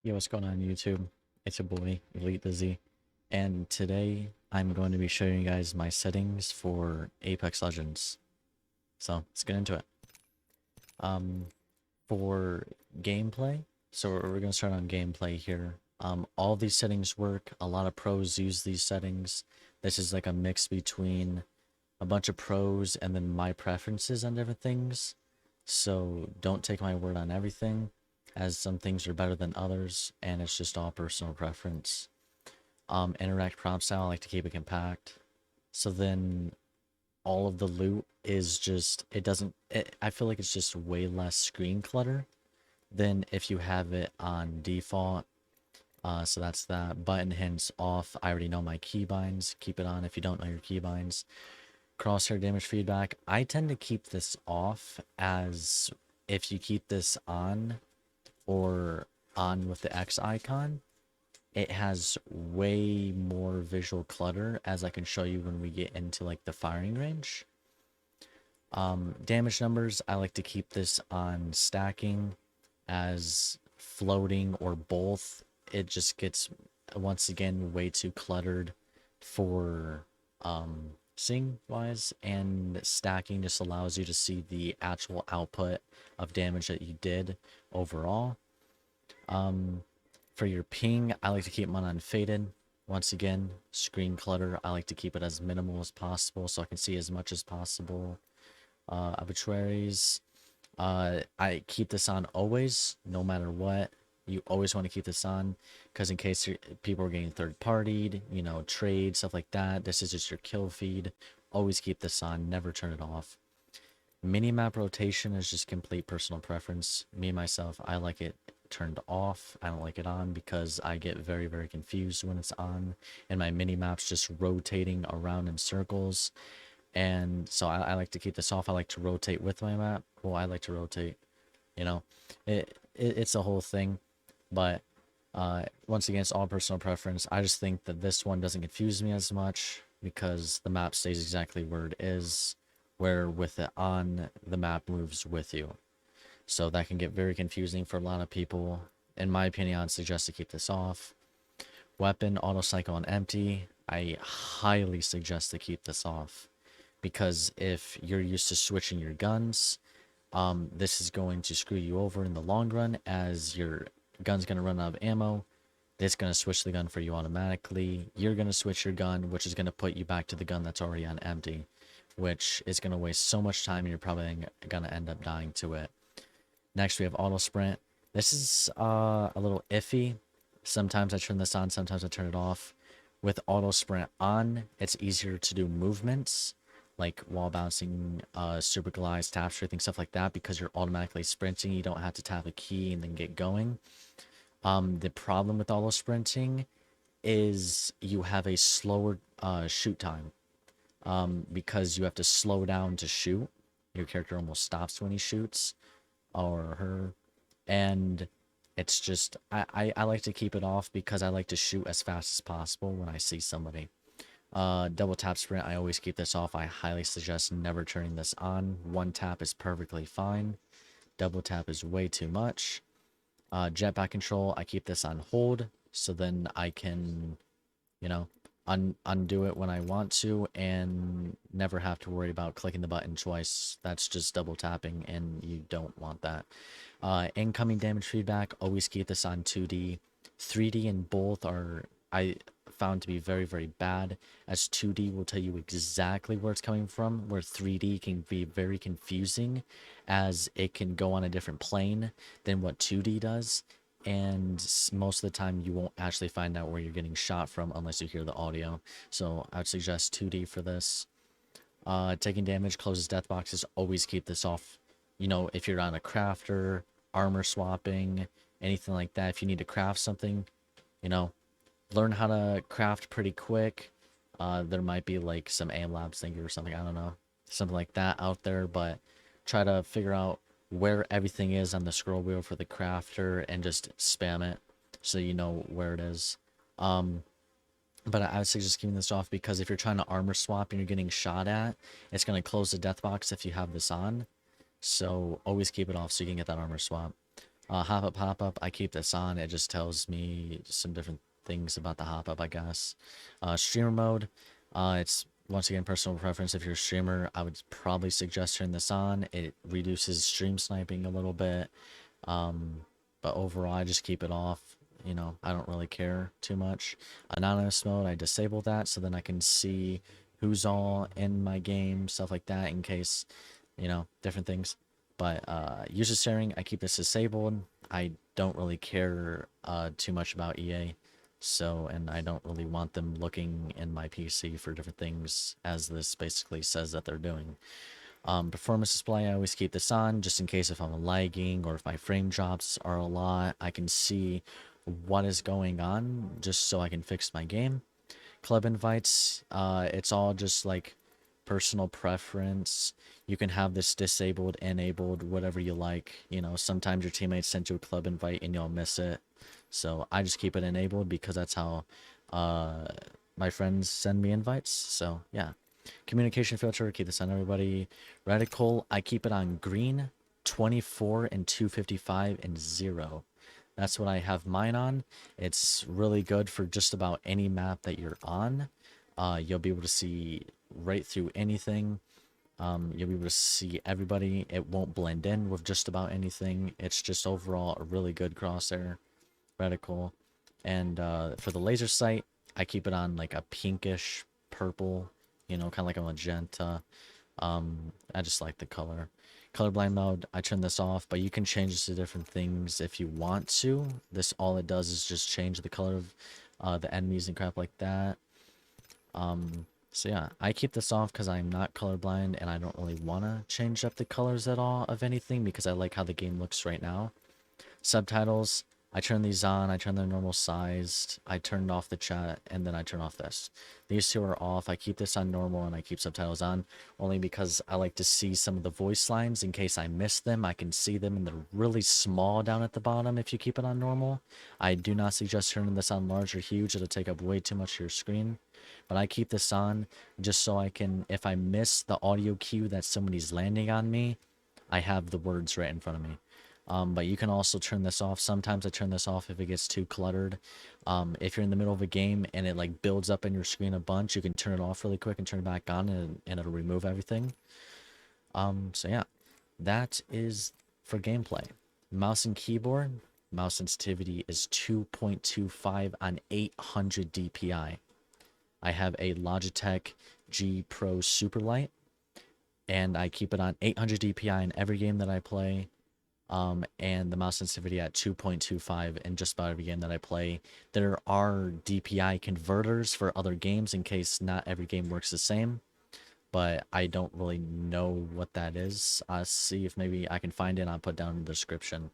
Yo, what's going on YouTube? It's your boy, Elite Dizzy, and today I'm going to be showing you guys my settings for Apex Legends. So, let's get into it. Um, for gameplay, so we're going to start on gameplay here. All these settings work. A lot of pros use these settings. This is like a mix between a bunch of pros and then my preferences on different things. So, don't take my word on everything, as some things are better than others, and it's just all personal preference. Interact prompt style, I like to keep it compact. So then all of the loot is just, I feel like it's just way less screen clutter than if you have it on default. So that's that. Button hints off. I already know my keybinds. Keep it on if you don't know your keybinds. Crosshair damage feedback. I tend to keep this off, as if you keep this on or on with the X icon, it has way more visual clutter, as I can show you when we get into like the firing range. Damage numbers, I like to keep this on stacking, as floating or both, it just gets, once again, way too cluttered for seeing wise, and stacking just allows you to see the actual output of damage that you did overall. For your ping, I like to keep mine unfaded. Once again, screen clutter, I like to keep it as minimal as possible so I can see as much as possible. Obituaries, I keep this on always, no matter what. You always want to keep this on, because in case people are getting third-partied, trade, stuff like that, this is just your kill feed. Always keep this on, never turn it off. Minimap rotation is just complete personal preference. Me, myself, I like it turned off. I don't like it on because I get very, very confused when it's on, and my minimap's just rotating around in circles. And so I like to keep this off. I like to rotate with my map. Well, I like to rotate, you know. It's a whole thing. But once again, it's all personal preference. I just think that this one doesn't confuse me as much because the map stays exactly where it is, where with it on, the map moves with you. So that can get very confusing for a lot of people. In my opinion, I'd suggest to keep this off. Weapon, auto cycle, and empty. I highly suggest to keep this off, because if you're used to switching your guns, this is going to screw you over in the long run, as your gun's going to run out of ammo. It's going to switch the gun for you automatically. You're going to switch your gun, which is going to put you back to the gun that's already on empty, which is going to waste so much time, and you're probably going to end up dying to it. Next, we have auto sprint. This is a little iffy. Sometimes I turn this on, sometimes I turn it off. With auto sprint on, it's easier to do movements like wall bouncing, super glides, tap stripping, stuff like that, because you're automatically sprinting. You don't have to tap a key and then get going. The problem with auto sprinting is you have a slower shoot time, because you have to slow down to shoot. Your character almost stops when he shoots, or her, and it's just, I like to keep it off because I like to shoot as fast as possible when I see somebody. Double tap sprint, I always keep this off. I highly suggest never turning this on. One tap is perfectly fine. Double tap is way too much. Jetpack control, I keep this on hold, so then I can, you know, undo it when I want to, and never have to worry about clicking the button twice. That's just double tapping, and you don't want that. Incoming damage feedback, always keep this on 2D. 3D and both are, I found to be very, very bad, as 2D will tell you exactly where it's coming from, where 3D can be very confusing, as it can go on a different plane than what 2D does, and most of the time you won't actually find out where you're getting shot from unless you hear the audio. So I would suggest 2D for this. Taking damage, closes death boxes, always keep this off. If you're on a crafter, armor swapping, anything like that, if you need to craft something, you know, learn how to craft pretty quick. There might be like some aim labs thing or something, I don't know, something like that out there, but try to figure out where everything is on the scroll wheel for the crafter and just spam it so you know where it is. But I would suggest keeping this off, because if you're trying to armor swap and you're getting shot at, it's going to close the death box if you have this on. So always keep it off so you can get that armor swap. Hop up, I keep this on. It just tells me some different things about the hop up, I guess. Streamer mode, it's once again personal preference. If you're a streamer, I would probably suggest turning this on. It reduces stream sniping a little bit. Um, but overall, I just keep it off. You know, I don't really care too much. Anonymous mode, I disable that so then I can see who's all in my game, stuff like that, in case, you know, different things. But user sharing, I keep this disabled. I don't really care too much about EA. So, and I don't really want them looking in my PC for different things, as this basically says that they're doing. Performance display, I always keep this on just in case if I'm lagging or if my frame drops are a lot, I can see what is going on just so I can fix my game. Club invites, it's all just like personal preference. You can have this disabled, enabled, whatever you like. You know, sometimes your teammates send you a club invite and you'll miss it. So I just keep it enabled because that's how uh, my friends send me invites. So yeah. Communication filter, keep this on everybody. Reticle, I keep it on green, 24 and 255 and 0. That's what I have mine on. It's really good for just about any map that you're on. You'll be able to see right through anything. You'll be able to see everybody. It won't blend in with just about anything. It's just overall a really good crosshair reticle. And for the laser sight, I keep it on like a pinkish purple, you know, kind of like a magenta. I just like the color. Colorblind mode, I turn this off, but you can change this to different things if you want to. This, all it does is just change the color of the enemies and crap like that. So yeah, I keep this off because I'm not colorblind and I don't really want to change up the colors at all of anything because I like how the game looks right now. Subtitles, I turn these on, I turn them normal sized, I turned off the chat, and then I turn off this. These two are off. I keep this on normal and I keep subtitles on only because I like to see some of the voice lines in case I miss them. I can see them and they're really small down at the bottom if you keep it on normal. I do not suggest turning this on large or huge. It'll take up way too much of your screen. But I keep this on just so I can, if I miss the audio cue that somebody's landing on me, I have the words right in front of me. But you can also turn this off. Sometimes I turn this off if it gets too cluttered. If you're in the middle of a game and it like builds up in your screen a bunch, you can turn it off really quick and turn it back on and it'll remove everything. So yeah, that is for gameplay. Mouse and keyboard, mouse sensitivity is 2.25 on 800 DPI. I have a Logitech G Pro Superlight and I keep it on 800 DPI in every game that I play. And the mouse sensitivity at 2.25 in just about every game that I play. There are DPI converters for other games in case not every game works the same, but I don't really know what that is. I'll see if maybe I can find it and I'll put down in the description.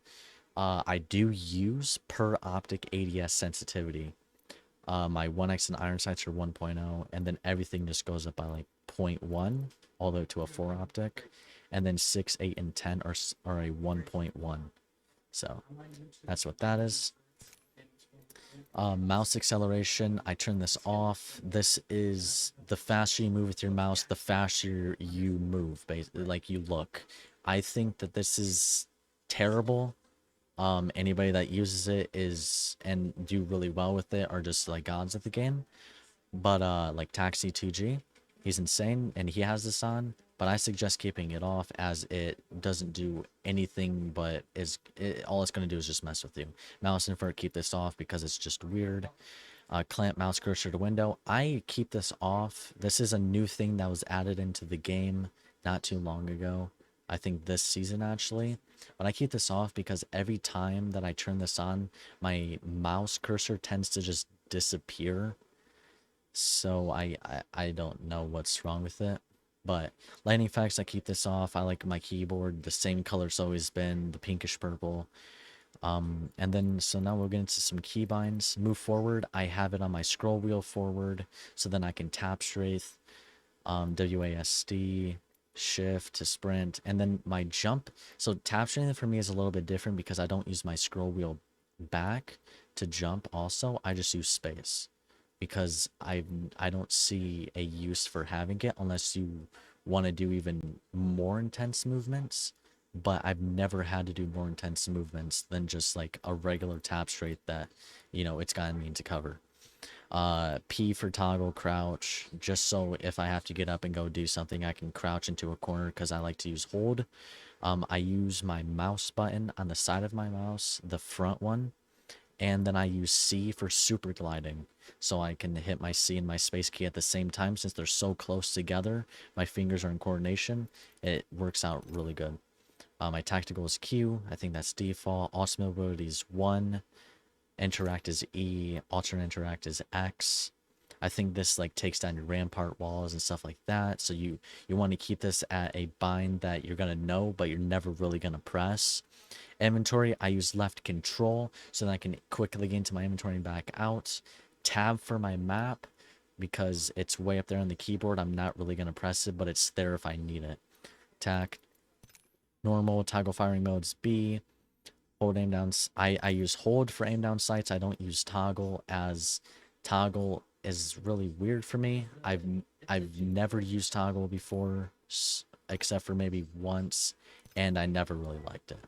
I do use per optic ADS sensitivity. My 1x and iron sights are 1.0, and then everything just goes up by like 0.1 all the way to a 4 optic, and then 6, 8, and 10 are a 1.1. So that's what that is. Mouse acceleration, I turn this off. This is the faster you move with your mouse, the faster you move, basically, like you look. I think that this is terrible. Anybody that uses it is and do really well with it are just like gods at the game. But like Taxi 2G, he's insane and he has this on, but I suggest keeping it off as it doesn't do anything but all it's going to do is just mess with you. Mouse invert, keep this off because it's just weird. Clamp mouse cursor to window, I keep this off. This is a new thing that was added into the game not too long ago. I think this season actually. But I keep this off because every time that I turn this on, my mouse cursor tends to just disappear. So I don't know what's wrong with it. But lighting effects, I keep this off. I like my keyboard. The same color it's always been, the pinkish purple. And then, so now we'll get into some keybinds. Move forward, I have it on my scroll wheel forward. So then I can tap strafe, WASD, shift to sprint. And then my jump. So tap strafe for me is a little bit different because I don't use my scroll wheel back to jump also. I just use space. Because I don't see a use for having it unless you want to do even more intense movements. but I've never had to do more intense movements than just like a regular tap straight that, it's gotten me into cover. P for toggle crouch, just so if I have to get up and go do something, I can crouch into a corner because I like to use hold. I use my mouse button on the side of my mouse, the front one, and then I use C for super gliding, so I can hit my C and my space key at the same time. Since they're so close together, my fingers are in coordination. It works out really good. My tactical is Q. I think that's default. Awesome mobility is 1. Interact is E. Alternate interact is X. I think this like takes down your rampart walls and stuff like that. So you want to keep this at a bind that you're gonna know, but you're never really gonna press. Inventory, I use left control so that I can quickly get into my inventory and back out. Tab for my map because it's way up there on the keyboard. I'm not really gonna press it, but it's there if I need it. Attack. Normal toggle firing modes B. Hold aim down. I use hold for aim down sights. I don't use toggle, as toggle is really weird for me. I've never used toggle before, except for maybe once, and I never really liked it.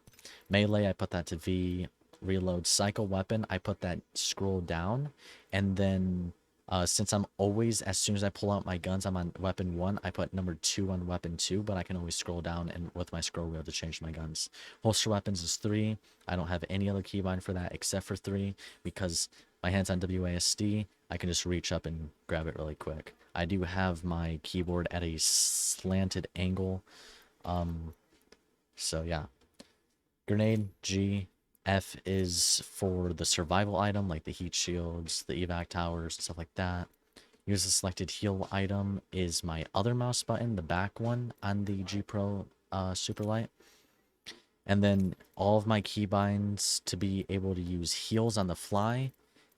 Melee, I put that to V. Reload. Cycle weapon, I put that scroll down, and then since I'm always, as soon as I pull out my guns, I'm on weapon 1, I put number 2 on weapon 2, but I can always scroll down and with my scroll wheel to change my guns. Holster weapons is 3. I don't have any other keybind for that except for 3 because my hand's on WASD. I can just reach up and grab it really quick. I do have my keyboard at a slanted angle. So yeah. Grenade, G. F is for the survival item, like the heat shields, the evac towers, stuff like that. Use the selected heal item is my other mouse button, the back one on the G Pro Superlight. And then all of my keybinds to be able to use heals on the fly.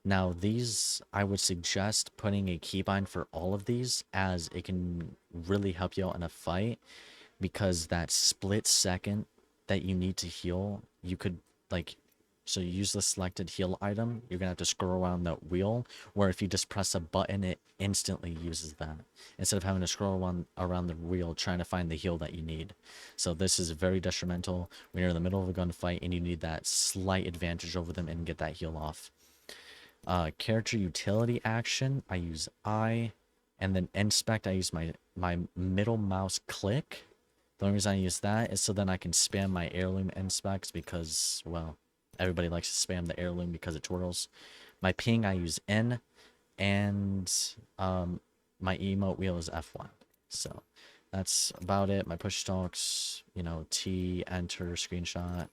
Now these, I would suggest putting a keybind for all of these, as it can really help you out in a fight, because that split second that you need to heal, you could like, so you use the selected heal item, you're gonna have to scroll around that wheel, where if you just press a button, it instantly uses that, instead of having to scroll around the wheel trying to find the heal that you need. So this is very detrimental when you're in the middle of a gunfight and you need that slight advantage over them and get that heal off. Character utility action, I use I, and then inspect, I use my middle mouse click. The only reason I use that is so then I can spam my heirloom inspects because, well, everybody likes to spam the heirloom because it twirls. My ping, I use N, and my emote wheel is F1. So that's about it. My push talks, T, enter, screenshot.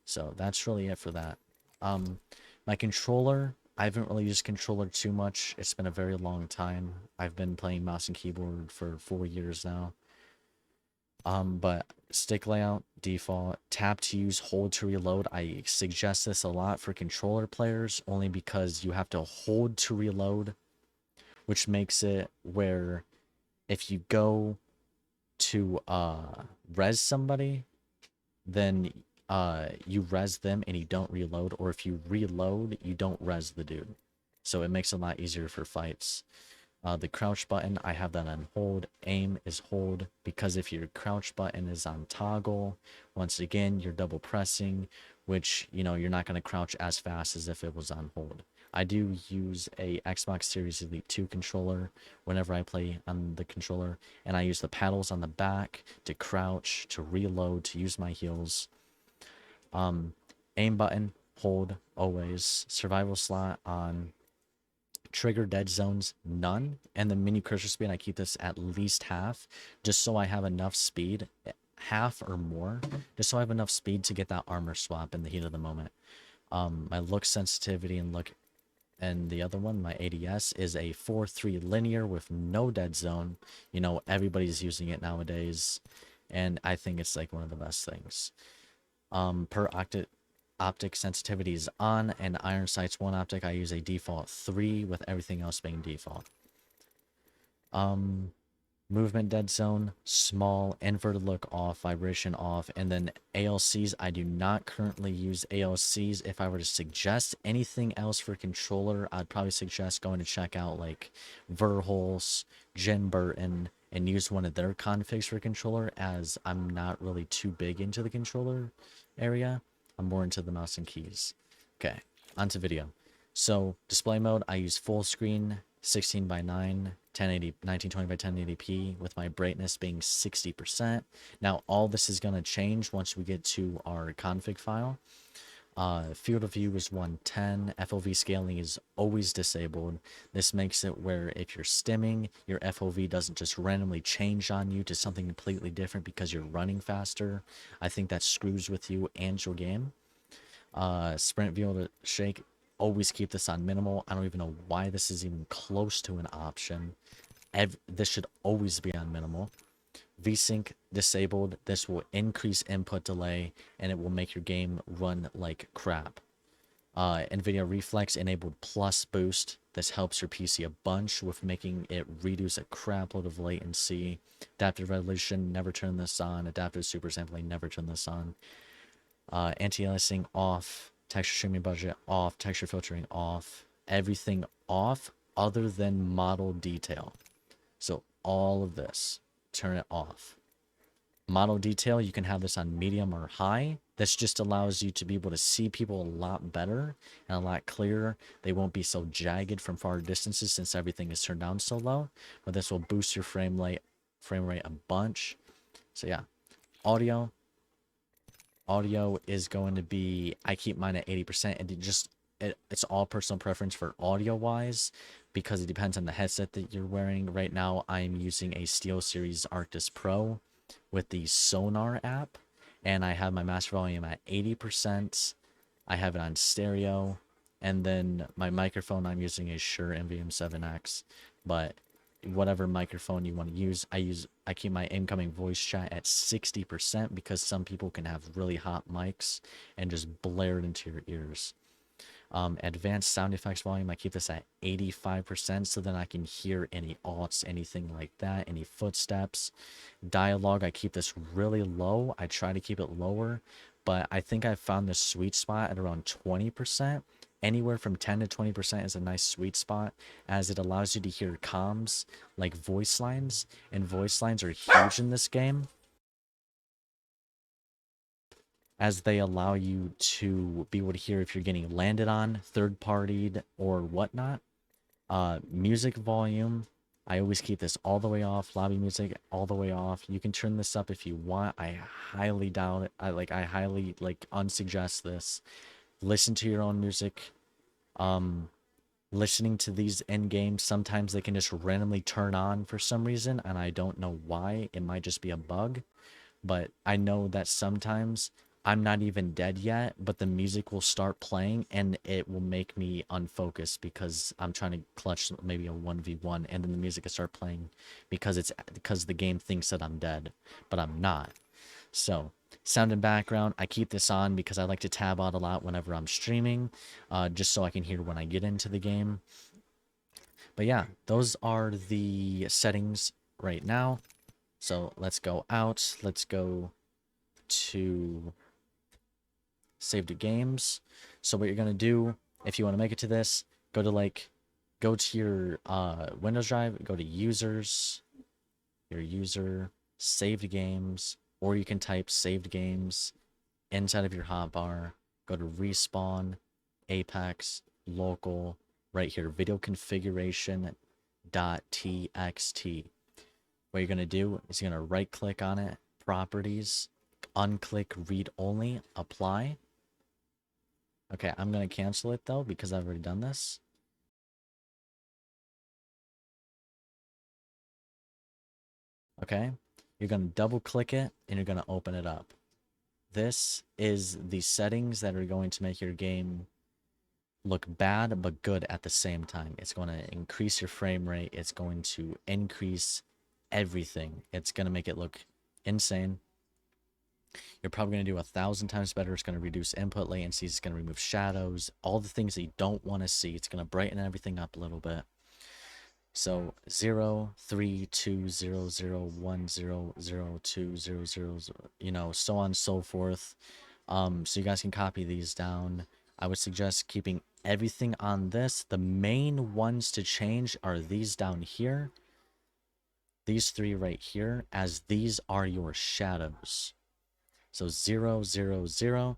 So that's really it for that. My controller, I haven't really used controller too much. It's been a very long time. I've been playing mouse and keyboard for 4 years now. But stick layout, default, tap to use, hold to reload. I suggest this a lot for controller players, only because you have to hold to reload, which makes it where if you go to res somebody, then you res them and you don't reload, or if you reload, you don't res the dude. So it makes it a lot easier for fights. The crouch button, I have that on hold. Aim is hold, because if your crouch button is on toggle, once again, you're double pressing, which, you're not going to crouch as fast as if it was on hold. I do use a Xbox Series Elite 2 controller whenever I play on the controller, and I use the paddles on the back to crouch, to reload, to use my heals. Aim button, hold, always. Survival slot on. Trigger dead zones, none. And the mini cursor speed, I keep this at least half, just so I have enough speed, half or more, just so I have enough speed to get that armor swap in the heat of the moment. My look sensitivity and the other one, my ADS, is a 4:3 linear with no dead zone. Everybody's using it nowadays, and I think it's like one of the best things. Per optic sensitivity is on, and iron sights 1 optic, I use a default 3 with everything else being default. Movement dead zone, small, inverted look off, vibration off, and then ALCs, I do not currently use ALCs. If I were to suggest anything else for controller, I'd probably suggest going to check out like Verholz, Jim Burton, and use one of their configs for controller, as I'm not really too big into the controller area. I'm more into the mouse and keys. Okay, onto video. So display mode, I use full screen, 16 by 9, 1080, 1920 by 1080p, with my brightness being 60%. Now all this is going to change once we get to our config file. Field of view is 110. FOV scaling is always disabled. This makes it where if you're stimming, your FOV doesn't just randomly change on you to something completely different because you're running faster. I think that screws with you and your game. Sprint view to shake, always keep this on minimal. I don't even know why this is even close to an option. This should always be on minimal. VSync disabled. This will increase input delay and it will make your game run like crap. NVIDIA Reflex enabled plus boost. This helps your PC a bunch with making it reduce a crap load of latency. Adaptive resolution, never turn this on. Adaptive super sampling, never turn this on. Anti-aliasing off. Texture streaming budget off. Texture filtering off. Everything off other than model detail. So all of this, turn it off. Model detail, you can have this on medium or high. This just allows you to be able to see people a lot better and a lot clearer. They won't be so jagged from far distances since everything is turned down so low. But this will boost your frame rate a bunch. So yeah, audio is going to be, I keep mine at 80%, and it's all personal preference for audio wise because it depends on the headset that you're wearing. Right now I'm using a SteelSeries Arctis Pro with the Sonar app, and I have my master volume at 80%. I have it on stereo, and then my microphone I'm using a Shure NVM7X, but whatever microphone you want to use, I keep my incoming voice chat at 60% because some people can have really hot mics and just blare it into your ears. Advanced sound effects volume, I keep this at 85% so then I can hear any alts, anything like that, any footsteps. Dialogue, I keep this really low. I try to keep it lower, but I think I found the sweet spot at around 20%. Anywhere from 10 to 20% is a nice sweet spot, as it allows you to hear comms like voice lines, and voice lines are huge in this game, as they allow you to be able to hear if you're getting landed on, third-partied, or whatnot. Music volume, I always keep this all the way off. Lobby music all the way off. You can turn this up if you want. I highly doubt it. I highly unsuggest this. Listen to your own music. Listening to these end games, sometimes they can just randomly turn on for some reason, and I don't know why. It might just be a bug, but I know that sometimes I'm not even dead yet, but the music will start playing and it will make me unfocused because I'm trying to clutch maybe a 1v1, and then the music will start playing because the game thinks that I'm dead, but I'm not. So sound and background, I keep this on because I like to tab out a lot whenever I'm streaming, just so I can hear when I get into the game. But yeah, those are the settings right now. So let's go out. Let's go to save to games. So what you're going to do, if you want to make it to this, go to your Windows drive, go to users, your user, saved games, or you can type saved games inside of your hotbar, go to respawn, Apex, local, right here, video configuration .txt. What you're going to do is you're going to right click on it, properties, unclick read only, apply. Okay, I'm going to cancel it though because I've already done this. Okay, you're going to double click it and you're going to open it up. This is the settings that are going to make your game look bad but good at the same time. It's going to increase your frame rate. It's going to increase everything. It's going to make it look insane. You're probably going to do 1,000 times better. It's going to reduce input latency. It's going to remove shadows, all the things that you don't want to see. It's going to brighten everything up a little bit. So 0, 3, 2, 0, 0, 1, 0, 0, 2, 0, 0, 0, you know, so on and so forth. So you guys can copy these down. I would suggest keeping everything on this. The main ones to change are these down here. these three right here, as these are your shadows. So 0, 0, 0.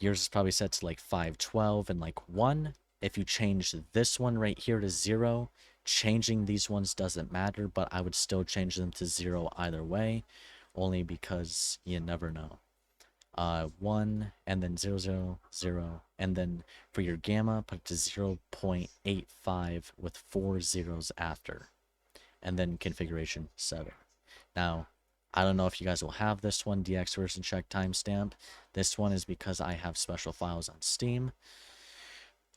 Yours is probably set to like 5, 12, and like 1. If you change this one right here to 0, changing these ones doesn't matter, but I would still change them to 0 either way, only because you never know. 1, and then 0, 0, 0, and then for your gamma, put it to 0.85 with 4 zeros after, and then configuration 7. Now, I don't know if you guys will have this one, DX version check timestamp. This one is because I have special files on Steam.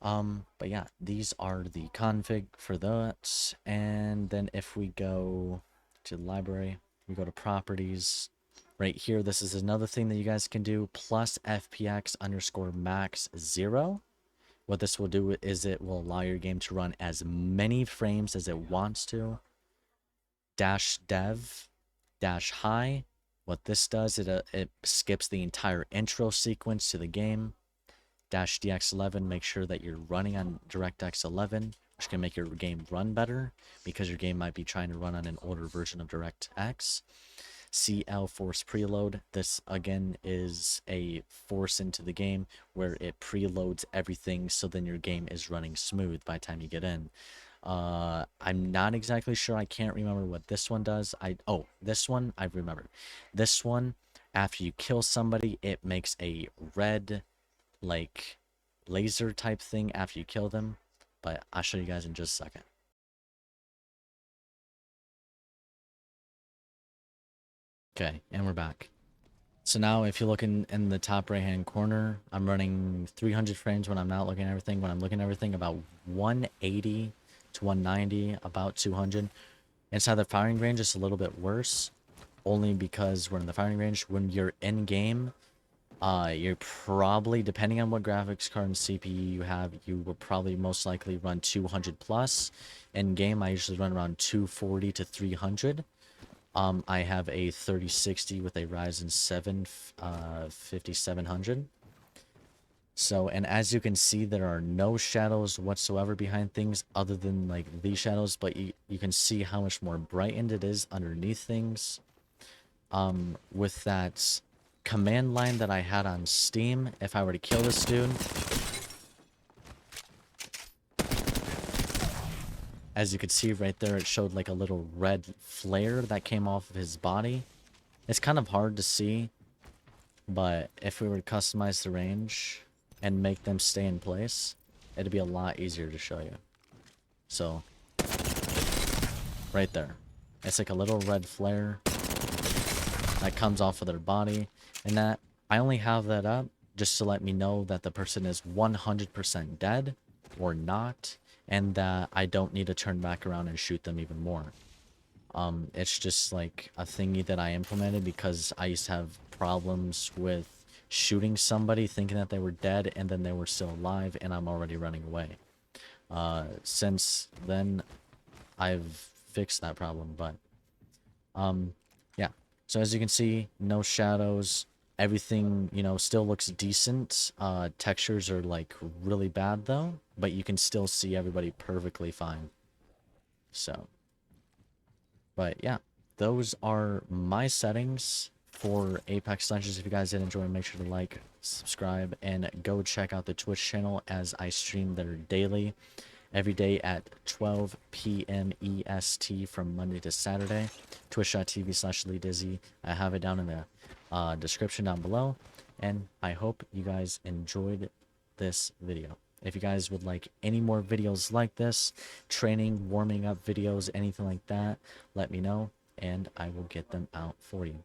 But yeah, these are the config for that. And then if we go to the library, we go to properties. Right here, this is another thing that you guys can do, plus FPX underscore max 0. What this will do is it will allow your game to run as many frames as it wants to. Dash dev dash high. What this does, it skips the entire intro sequence to the game. Dash DX11, make sure that you're running on DirectX 11, which can make your game run better because your game might be trying to run on an older version of DirectX. CL force preload. This again is a force into the game where it preloads everything so then your game is running smooth by the time you get in. I'm not exactly sure. I can't remember what this one does. This one I remember. This one, after you kill somebody, it makes a red like laser type thing after you kill them, but I'll show you guys in just a second. Okay, and we're back. So now if you look in the top right hand corner, I'm running 300 frames when I'm not looking at everything. When I'm looking at everything, about 180 to 190, about 200. Inside the firing range, it's a little bit worse, only because we're in the firing range. When you're in game, you're probably, depending on what graphics card and CPU you have, you will probably most likely run 200 plus. In game, I usually run around 240 to 300. I have a 3060 with a Ryzen 7 5700. So, and as you can see, there are no shadows whatsoever behind things other than like these shadows, but you can see how much more brightened it is underneath things. With that command line that I had on Steam, if I were to kill this dude, as you can see right there, it showed like a little red flare that came off of his body. It's kind of hard to see, but if we were to customize the range and make them stay in place, it'd be a lot easier to show you. So, right there. It's like a little red flare that comes off of their body, and that I only have that up just to let me know that the person is 100% dead or not, and that I don't need to turn back around and shoot them even more. It's just like a thingy that I implemented because I used to have problems with shooting somebody thinking that they were dead and then they were still alive and I'm already running away. Since then, I've fixed that problem, but yeah. So as you can see, no shadows, everything, you know, still looks decent. Textures are like really bad though, but you can still see everybody perfectly fine. So, but yeah, those are my settings for Apex Legends. If you guys did enjoy, make sure to like, subscribe, and go check out the Twitch channel as I stream there daily. Every day at 12 p.m. EST from Monday to Saturday. Twitch.tv/LeeDizzy. I have it down in the description down below. And I hope you guys enjoyed this video. If you guys would like any more videos like this, training, warming up videos, anything like that, let me know and I will get them out for you.